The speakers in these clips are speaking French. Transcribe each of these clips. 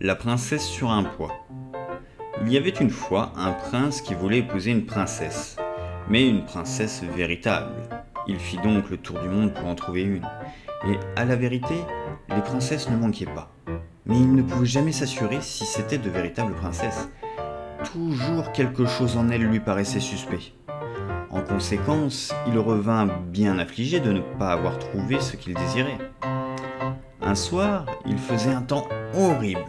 La princesse sur un poids. Il y avait une fois un prince qui voulait épouser une princesse, mais une princesse véritable. Il fit donc le tour du monde pour en trouver une. Et à la vérité, les princesses ne manquaient pas. Mais il ne pouvait jamais s'assurer si c'était de véritables princesses. Toujours quelque chose en elles lui paraissait suspect. En conséquence, il revint bien affligé de ne pas avoir trouvé ce qu'il désirait. Un soir, il faisait un temps horrible.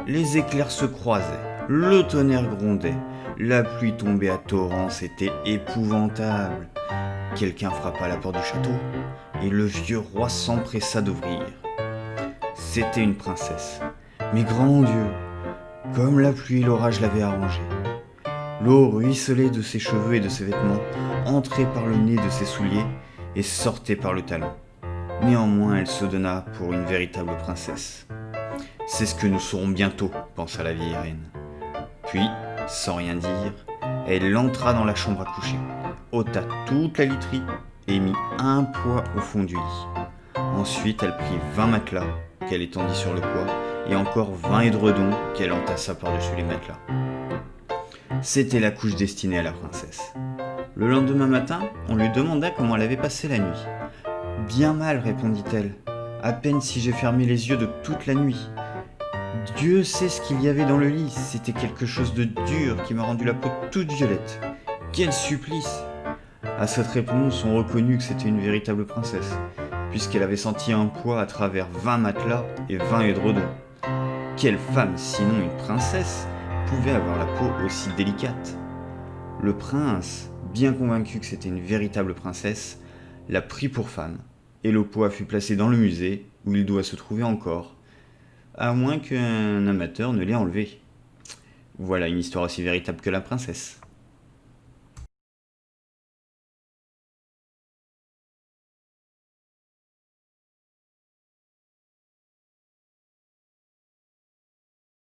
Les éclairs se croisaient, le tonnerre grondait, la pluie tombait à torrents, c'était épouvantable. Quelqu'un frappa à la porte du château, et le vieux roi s'empressa d'ouvrir. C'était une princesse. Mais grand Dieu, comme la pluie et l'orage l'avaient arrangé. L'eau ruisselait de ses cheveux et de ses vêtements, entrait par le nez de ses souliers et sortait par le talon. Néanmoins, elle se donna pour une véritable princesse. C'est ce que nous saurons bientôt, pensa la vieille reine. Puis, sans rien dire, elle entra dans la chambre à coucher, ôta toute la literie et mit un poids au fond du lit. Ensuite, elle prit 20 matelas qu'elle étendit sur le poids et encore 20 édredons qu'elle entassa par-dessus les matelas. C'était la couche destinée à la princesse. Le lendemain matin, on lui demanda comment elle avait passé la nuit. « Bien mal, répondit-elle, à peine si j'ai fermé les yeux de toute la nuit. Dieu sait ce qu'il y avait dans le lit, c'était quelque chose de dur qui m'a rendu la peau toute violette. Quel supplice !» À cette réponse, on reconnut que c'était une véritable princesse, puisqu'elle avait senti un poids à travers 20 matelas et 20 édredons. Quelle femme, sinon une princesse, pouvait avoir la peau aussi délicate ? Le prince, bien convaincu que c'était une véritable princesse, la prit pour femme, et le poids fut placé dans le musée, où il doit se trouver encore, à moins qu'un amateur ne l'ait enlevé. Voilà une histoire aussi véritable que la princesse.